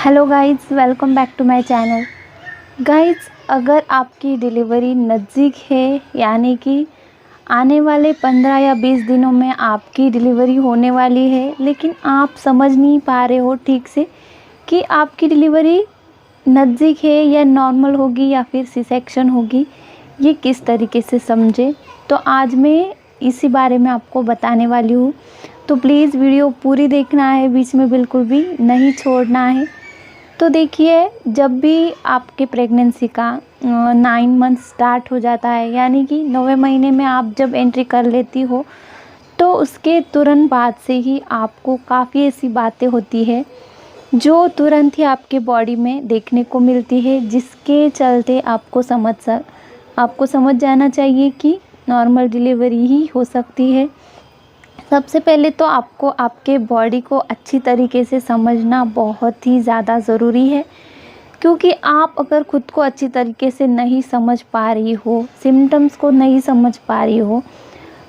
Hello guys, welcome back to my channel. Guys, अगर आपकी delivery नज़दीक है, यानी कि आने वाले 15 या 20 दिनों में आपकी डिलीवरी होने वाली है, लेकिन आप समझ नहीं पा रहे हो ठीक से कि आपकी डिलीवरी नज़दीक है या नॉर्मल होगी या फिर सी सेक्शन होगी, ये किस तरीके से समझे। तो आज मैं इसी बारे में आपको बताने वाली हूँ। तो प्लीज़ वीडियो पूरी देखना है, बीच में बिल्कुल भी नहीं छोड़ना है। तो देखिए, जब भी आपके प्रेगनेंसी का 9 मंथ स्टार्ट हो जाता है, यानी कि 9वें महीने में आप जब एंट्री कर लेती हो, तो उसके तुरंत बाद से ही आपको काफ़ी ऐसी बातें होती है जो तुरंत ही आपके बॉडी में देखने को मिलती है, जिसके चलते आपको समझ जाना चाहिए कि नॉर्मल डिलीवरी ही हो सकती है। सबसे पहले तो आपको आपके बॉडी को अच्छी तरीके से समझना बहुत ही ज़्यादा ज़रूरी है, क्योंकि आप अगर खुद को अच्छी तरीके से नहीं समझ पा रही हो, सिम्टम्स को नहीं समझ पा रही हो,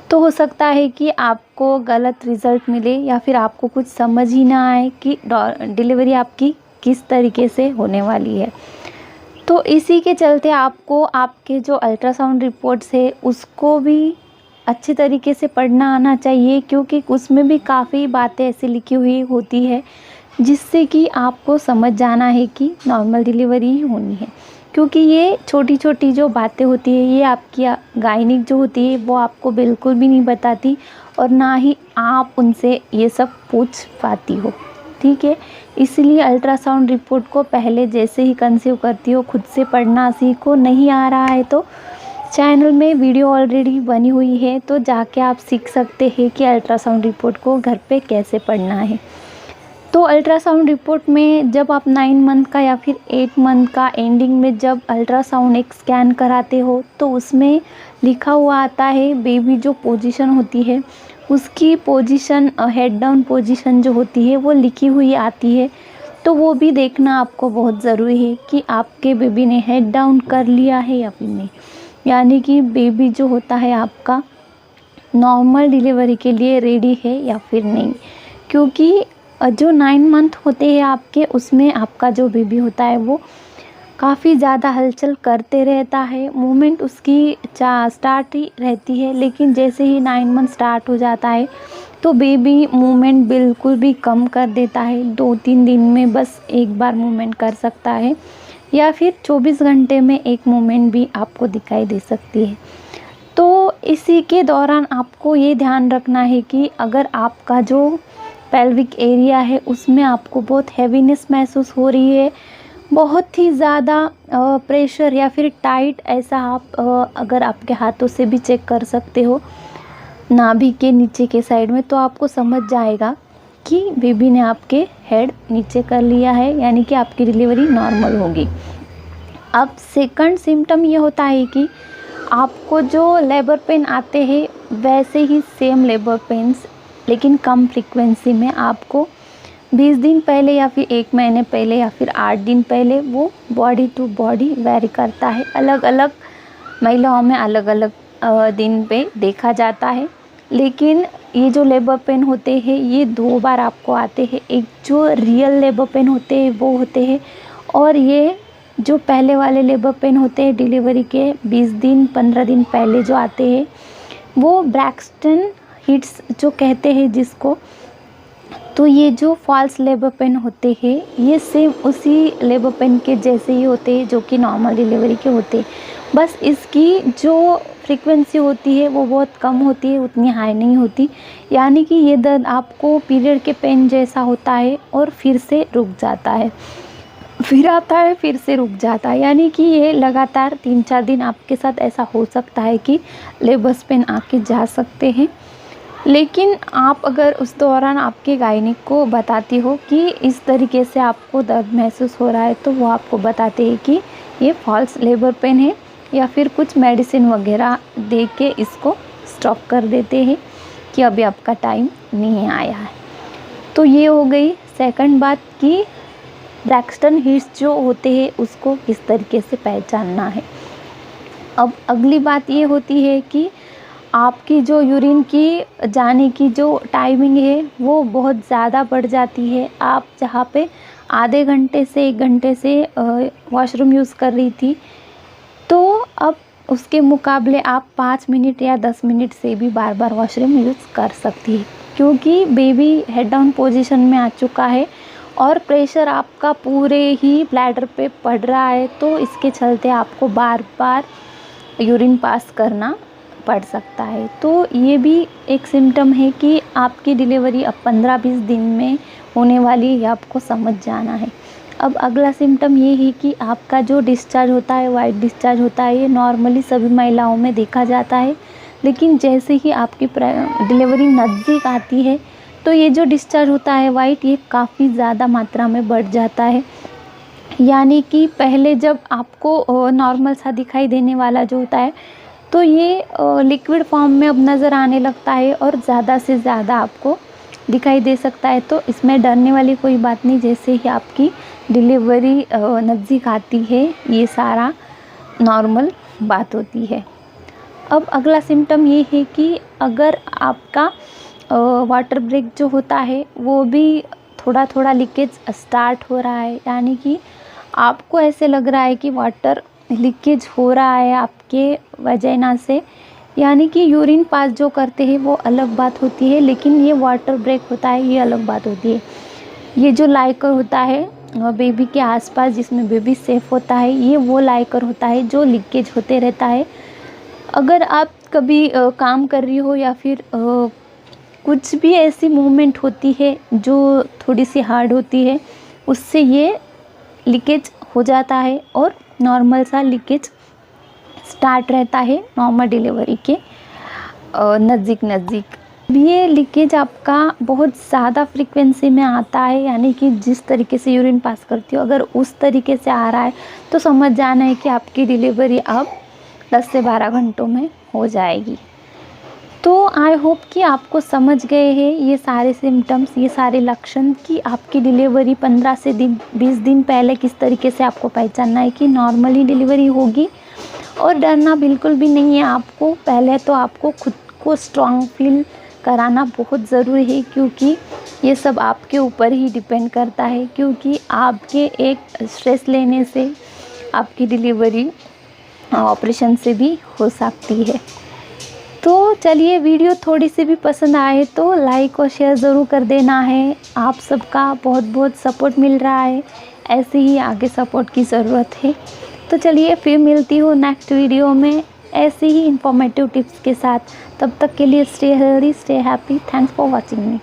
तो हो सकता है कि आपको गलत रिज़ल्ट मिले या फिर आपको कुछ समझ ही ना आए कि डिलीवरी आपकी किस तरीके से होने वाली है। तो इसी के चलते आपको आपके जो अल्ट्रासाउंड रिपोर्ट्स है उसको भी अच्छी तरीके से पढ़ना आना चाहिए, क्योंकि उसमें भी काफ़ी बातें ऐसी लिखी हुई होती है जिससे कि आपको समझ जाना है कि नॉर्मल डिलीवरी ही होनी है। क्योंकि ये छोटी छोटी जो बातें होती है, ये आपकी गायनिक जो होती है वो आपको बिल्कुल भी नहीं बताती, और ना ही आप उनसे ये सब पूछ पाती हो। ठीक है, इसलिए अल्ट्रासाउंड रिपोर्ट को पहले जैसे ही कंसीव करती हो खुद से पढ़ना सीखो। नहीं आ रहा है तो चैनल में वीडियो ऑलरेडी बनी हुई है, तो जाके आप सीख सकते हैं कि अल्ट्रासाउंड रिपोर्ट को घर पे कैसे पढ़ना है। तो अल्ट्रासाउंड रिपोर्ट में जब आप 9 मंथ का या फिर 8 मंथ का एंडिंग में जब अल्ट्रासाउंड एक स्कैन कराते हो, तो उसमें लिखा हुआ आता है बेबी जो पोजीशन होती है उसकी पोजीशन, हेड डाउन पोजीशन जो होती है वो लिखी हुई आती है। तो वो भी देखना आपको बहुत ज़रूरी है कि आपके बेबी ने हेड डाउन कर लिया है या फिर नहीं, यानी कि बेबी जो होता है आपका नॉर्मल डिलीवरी के लिए रेडी है या फिर नहीं। क्योंकि जो 9 मंथ होते हैं आपके, उसमें आपका जो बेबी होता है वो काफ़ी ज़्यादा हलचल करते रहता है, मूवमेंट उसकी स्टार्ट ही रहती है। लेकिन जैसे ही 9 मंथ स्टार्ट हो जाता है तो बेबी मूवमेंट बिल्कुल भी कम कर देता है। 2-3 दिन में बस एक बार मूवमेंट कर सकता है, या फिर 24 घंटे में एक मूवमेंट भी आपको दिखाई दे सकती है। तो इसी के दौरान आपको ये ध्यान रखना है कि अगर आपका जो पेल्विक एरिया है उसमें आपको बहुत हैवीनेस महसूस हो रही है, बहुत ही ज़्यादा प्रेशर या फिर टाइट, ऐसा आप अगर आपके हाथों से भी चेक कर सकते हो नाभि के नीचे के साइड में, तो आपको समझ जाएगा कि बेबी ने आपके हेड नीचे कर लिया है, यानी कि आपकी डिलीवरी नॉर्मल होगी। अब सेकंड सिम्टम ये होता है कि आपको जो लेबर पेन आते हैं वैसे ही सेम लेबर पेन्स, लेकिन कम फ्रीक्वेंसी में आपको 20 दिन पहले या फिर 1 महीने पहले या फिर 8 दिन पहले, वो बॉडी टू बॉडी वेरी करता है। अलग अलग महिलाओं में अलग अलग दिन पे देखा जाता है। लेकिन ये जो लेबर पेन होते हैं ये 2 बार आपको आते हैं। एक जो रियल लेबर पेन होते हैं वो होते हैं, और ये जो पहले वाले लेबर पेन होते हैं डिलीवरी के 20 दिन 15 दिन पहले जो आते हैं, वो ब्रैक्सटन हिट्स जो कहते हैं जिसको। तो ये जो फॉल्स लेबर पेन होते हैं ये सेम उसी लेबर पेन के जैसे ही होते हैं जो कि नॉर्मल डिलीवरी के होते हैं, बस इसकी जो फ्रीक्वेंसी होती है वो बहुत कम होती है, उतनी हाई नहीं होती। यानी कि ये दर्द आपको पीरियड के पेन जैसा होता है और फिर से रुक जाता है, फिर आता है, फिर से रुक जाता है। यानी कि ये लगातार 3-4 दिन आपके साथ ऐसा हो सकता है कि लेबर्स पेन आके जा सकते हैं। लेकिन आप अगर उस दौरान आपके गायनिक को बताती हो कि इस तरीके से आपको दर्द महसूस हो रहा है, तो वो आपको बताते हैं कि ये फॉल्स लेबर पेन है, या फिर कुछ मेडिसिन वगैरह दे के इसको स्टॉप कर देते हैं कि अभी आपका टाइम नहीं आया है। तो ये हो गई सेकंड बात कि ब्रैक्सटन हिट्स जो होते हैं उसको किस तरीके से पहचानना है। अब अगली बात ये होती है कि आपकी जो यूरिन की जाने की जो टाइमिंग है वो बहुत ज़्यादा बढ़ जाती है। आप जहाँ पे आधे घंटे से 1 घंटे से वॉशरूम यूज़ कर रही थी, तो अब उसके मुकाबले आप 5 मिनट या 10 मिनट से भी बार बार वॉशरूम यूज़ कर सकती है, क्योंकि बेबी हेड डाउन पोजीशन में आ चुका है और प्रेशर आपका पूरे ही ब्लैडर पे पड़ रहा है, तो इसके चलते आपको बार बार यूरिन पास करना पड़ सकता है। तो ये भी एक सिम्टम है कि आपकी डिलीवरी अब 15-20 दिन में होने वाली है, ये आपको समझ जाना है। अब अगला सिम्टम ये है कि आपका जो डिस्चार्ज होता है, वाइट डिस्चार्ज होता है, ये नॉर्मली सभी महिलाओं में देखा जाता है, लेकिन जैसे ही आपकी डिलीवरी नज़दीक आती है तो ये जो डिस्चार्ज होता है वाइट, ये काफ़ी ज़्यादा मात्रा में बढ़ जाता है। यानी कि पहले जब आपको नॉर्मल सा दिखाई देने वाला जो होता है, तो ये लिक्विड फॉर्म में अब नज़र आने लगता है और ज़्यादा से ज़्यादा आपको दिखाई दे सकता है। तो इसमें डरने वाली कोई बात नहीं, जैसे ही आपकी डिलीवरी नज़दीक आती है ये सारा नॉर्मल बात होती है। अब अगला सिम्टम ये है कि अगर आपका वाटर ब्रेक जो होता है वो भी थोड़ा थोड़ा लीकेज स्टार्ट हो रहा है, यानी कि आपको ऐसे लग रहा है कि वाटर लीकेज हो रहा है आपके वजाइना से, यानी कि यूरिन पास जो करते हैं वो अलग बात होती है, लेकिन ये वाटर ब्रेक होता है ये अलग बात होती है। ये जो लाइकर होता है बेबी के आसपास जिसमें बेबी सेफ होता है, ये वो लाइकर होता है जो लीकेज होते रहता है। अगर आप कभी काम कर रही हो या फिर कुछ भी ऐसी मूवमेंट होती है जो थोड़ी सी हार्ड होती है, उससे ये लीकेज हो जाता है और नॉर्मल सा लीकेज स्टार्ट रहता है नॉर्मल डिलीवरी के नज़दीक। ये लीकेज आपका बहुत ज़्यादा फ्रीक्वेंसी में आता है, यानी कि जिस तरीके से यूरिन पास करती हो अगर उस तरीके से आ रहा है तो समझ जाना है कि आपकी डिलीवरी अब 10 से 12 घंटों में हो जाएगी। तो आई होप कि आपको समझ गए हैं ये सारे सिम्टम्स, ये सारे लक्षण कि आपकी डिलीवरी 15 से 20 दिन पहले किस तरीके से आपको पहचानना है कि नॉर्मली डिलीवरी होगी। और डरना बिल्कुल भी नहीं है आपको, पहले तो आपको खुद को स्ट्रॉन्ग फील कराना बहुत ज़रूरी है, क्योंकि ये सब आपके ऊपर ही डिपेंड करता है, क्योंकि आपके एक स्ट्रेस लेने से आपकी डिलीवरी ऑपरेशन से भी हो सकती है। तो चलिए, वीडियो थोड़ी सी भी पसंद आए तो लाइक और शेयर ज़रूर कर देना है। आप सबका बहुत बहुत सपोर्ट मिल रहा है, ऐसे ही आगे सपोर्ट की ज़रूरत है। तो चलिए फिर मिलती हूँ नेक्स्ट वीडियो में ऐसे ही इंफॉर्मेटिव टिप्स के साथ। तब तक के लिए stay healthy, stay happy. Thanks for watching me.